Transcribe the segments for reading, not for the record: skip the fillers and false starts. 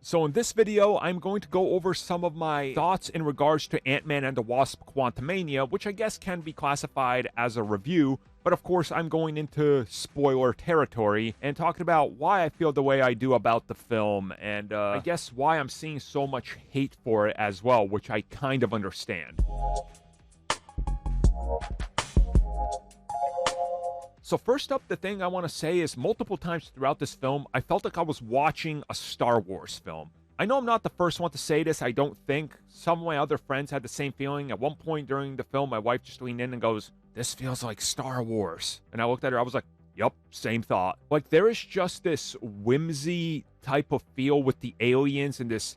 So in this video, I'm going to go over some of my thoughts in regards to Ant-Man and the Wasp Quantumania, which I guess can be classified as a review, but of course I'm going into spoiler territory and talking about why I feel the way I do about the film, and I guess why I'm seeing so much hate for it as well, which I kind of understand. So first up, the thing I want to say is multiple times throughout this film, I felt like I was watching a Star Wars film. I know I'm not the first one to say this, I don't think. Some of my other friends had the same feeling. At one point during the film, my wife just leaned in and goes, "This feels like Star Wars." And I looked at her, I was like, yup, same thought. Like, there is just this whimsy type of feel with the aliens and this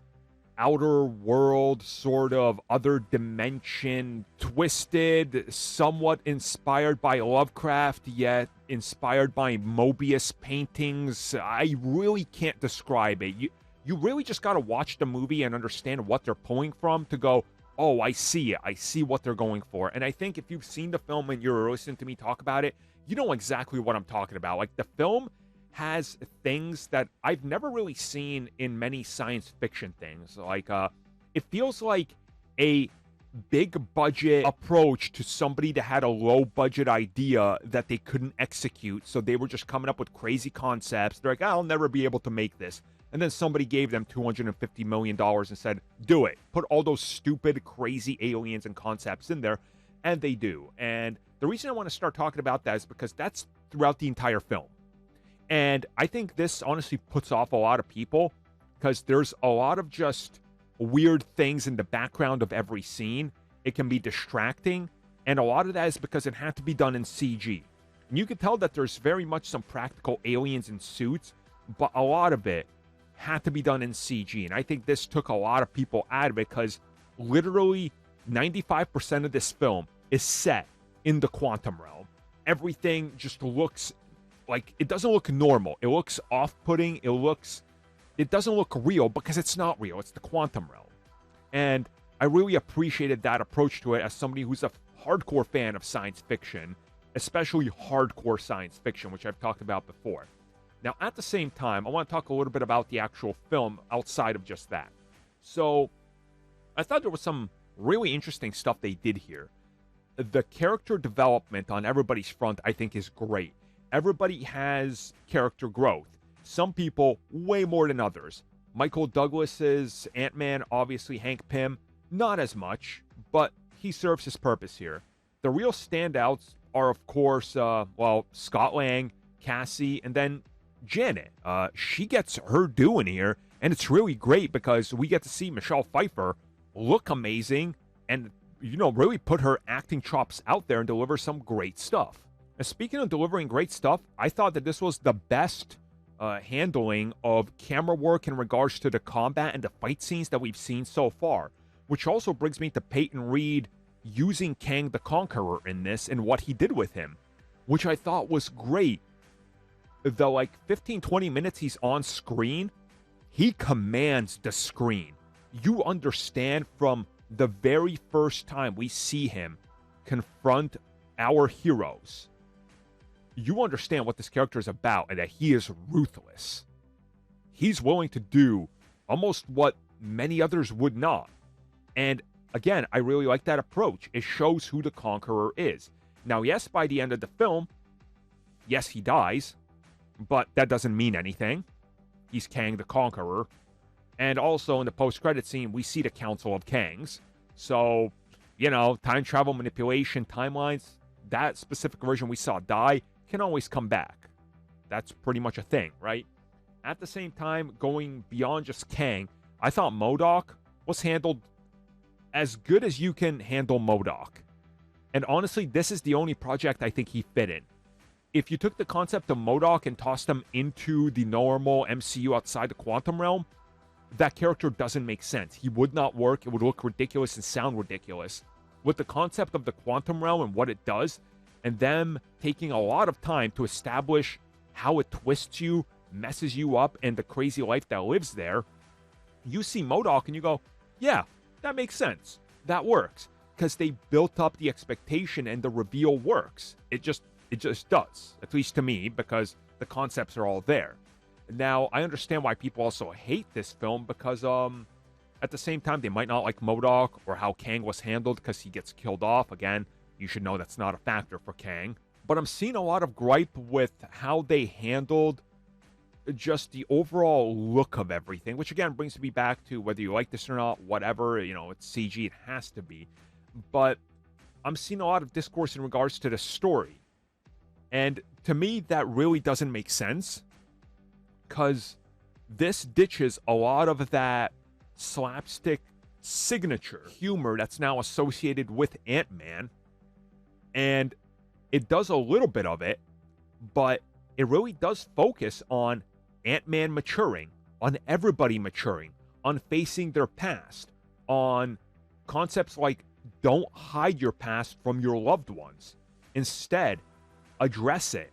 outer world, sort of other dimension, twisted, somewhat inspired by Lovecraft, yet inspired by Mobius paintings. I really can't describe it. You really just gotta watch the movie and understand what they're pulling from to go, oh, I see it. I see what they're going for. And I think if you've seen the film and you're listening to me talk about it, you know exactly what I'm talking about. Like, the film has things that I've never really seen in many science fiction things. Like, it feels like a big budget approach to somebody that had a low budget idea that they couldn't execute. So they were just coming up with crazy concepts. They're like, I'll never be able to make this. And then somebody gave them $250 million and said, do it. Put all those stupid, crazy aliens and concepts in there. And they do. And the reason I want to start talking about that is because that's throughout the entire film. And I think this honestly puts off a lot of people because there's a lot of just weird things in the background of every scene. It can be distracting, and a lot of that is because it had to be done in CG. And you can tell that there's very much some practical aliens in suits, but a lot of it had to be done in CG. And I think this took a lot of people out of it because literally 95% of this film is set in the quantum realm. Everything just looks like, it doesn't look normal. It looks off-putting. It doesn't look real because it's not real. It's the quantum realm. And I really appreciated that approach to it as somebody who's a hardcore fan of science fiction, especially hardcore science fiction, which I've talked about before. Now, at the same time, I want to talk a little bit about the actual film outside of just that. So, I thought there was some really interesting stuff they did here. The character development on everybody's front, I think, is great. Everybody has character growth. Some people way more than others. Michael Douglas's Ant-Man, obviously Hank Pym, not as much, but he serves his purpose here. The real standouts are, of course, Scott Lang, Cassie, and then Janet. She gets her due in here, and it's really great because we get to see Michelle Pfeiffer look amazing and, really put her acting chops out there and deliver some great stuff. And speaking of delivering great stuff, I thought that this was the best handling of camera work in regards to the combat and the fight scenes that we've seen so far. Which also brings me to Peyton Reed using Kang the Conqueror in this and what he did with him, which I thought was great. The 15-20 minutes he's on screen, he commands the screen. You understand from the very first time we see him confront our heroes, you understand what this character is about and that he is ruthless. He's willing to do almost what many others would not. And again, I really like that approach. It shows who the Conqueror is. Now, yes, by the end of the film, yes, he dies, but that doesn't mean anything. He's Kang the Conqueror. And also in the post-credit scene, we see the Council of Kangs. So, time travel manipulation, timelines, that specific version we saw die can always come back. That's pretty much a thing, right? At the same time, going beyond just Kang, I thought MODOK was handled as good as you can handle MODOK. And honestly, this is the only project I think he fit in. If you took the concept of MODOK and tossed him into the normal MCU outside the quantum realm, that character doesn't make sense. He would not work. It would look ridiculous and sound ridiculous. With the concept of the quantum realm and what it does, and them taking a lot of time to establish how it twists you, messes you up, and the crazy life that lives there, you see MODOK and you go, yeah, that makes sense. That works. Because they built up the expectation and the reveal works. It just does. At least to me, because the concepts are all there. Now, I understand why people also hate this film because, at the same time, they might not like MODOK or how Kang was handled because he gets killed off. Again, you should know that's not a factor for Kang. But I'm seeing a lot of gripe with how they handled just the overall look of everything, which again brings me back to whether you like this or not, whatever, it's CG, it has to be. But I'm seeing a lot of discourse in regards to the story. And to me, that really doesn't make sense because this ditches a lot of that slapstick signature humor that's now associated with Ant-Man. And it does a little bit of it, but it really does focus on Ant-Man maturing, on everybody maturing, on facing their past, on concepts like don't hide your past from your loved ones. Instead, address it.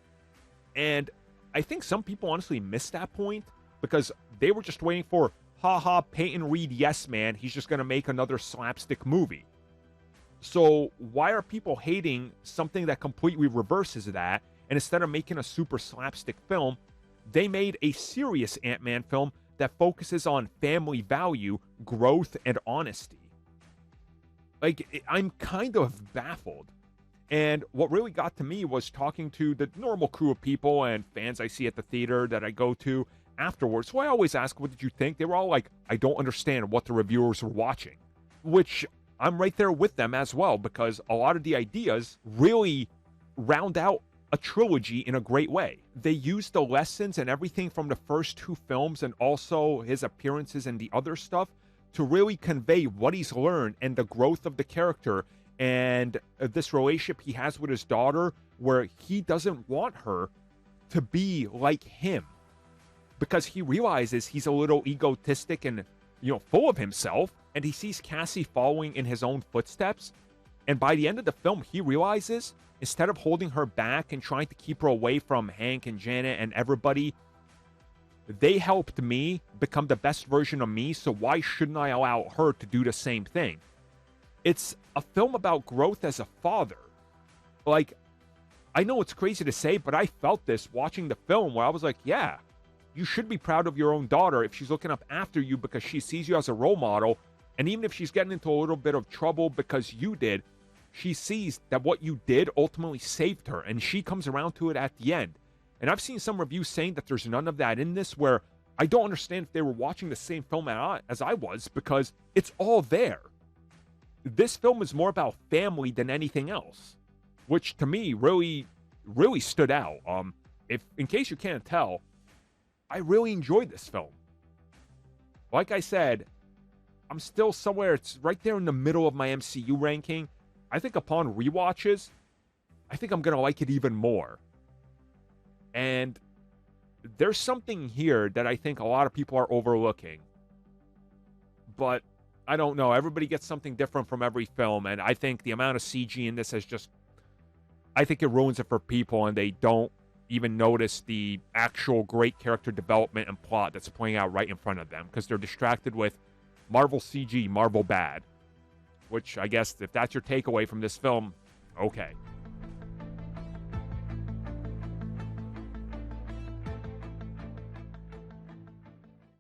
And I think some people honestly missed that point because they were just waiting for, haha, Peyton Reed, yes man, he's just going to make another slapstick movie. So why are people hating something that completely reverses that? And instead of making a super slapstick film, they made a serious Ant-Man film that focuses on family value, growth, and honesty. I'm kind of baffled. And what really got to me was talking to the normal crew of people and fans I see at the theater that I go to afterwards. So I always ask, what did you think? They were all like, I don't understand what the reviewers were watching. Which I'm right there with them as well, because a lot of the ideas really round out a trilogy in a great way. They used the lessons and everything from the first two films and also his appearances and the other stuff to really convey what he's learned and the growth of the character and this relationship he has with his daughter where he doesn't want her to be like him because he realizes he's a little egotistic and, full of himself, and he sees Cassie following in his own footsteps. And by the end of the film, he realizes instead of holding her back and trying to keep her away from Hank and Janet and everybody, they helped me become the best version of me, so why shouldn't I allow her to do the same thing? It's a film about growth as a father. I know it's crazy to say, but I felt this watching the film where I was like, yeah, you should be proud of your own daughter if she's looking up after you because she sees you as a role model. And even if she's getting into a little bit of trouble because you did, she sees that what you did ultimately saved her, and she comes around to it at the end. And I've seen some reviews saying that there's none of that in this, where I don't understand if they were watching the same film as I was, because it's all there. This film is more about family than anything else, which to me really, really stood out. If in case you can't tell, I really enjoyed this film. Like I said, I'm still somewhere, it's right there in the middle of my MCU ranking. I think upon rewatches, I think I'm going to like it even more. And there's something here that I think a lot of people are overlooking. But I don't know. Everybody gets something different from every film. And I think the amount of CG in this I think it ruins it for people, and they don't even notice the actual great character development and plot that's playing out right in front of them because they're distracted with Marvel CG, Marvel bad. Which I guess if that's your takeaway from this film, okay.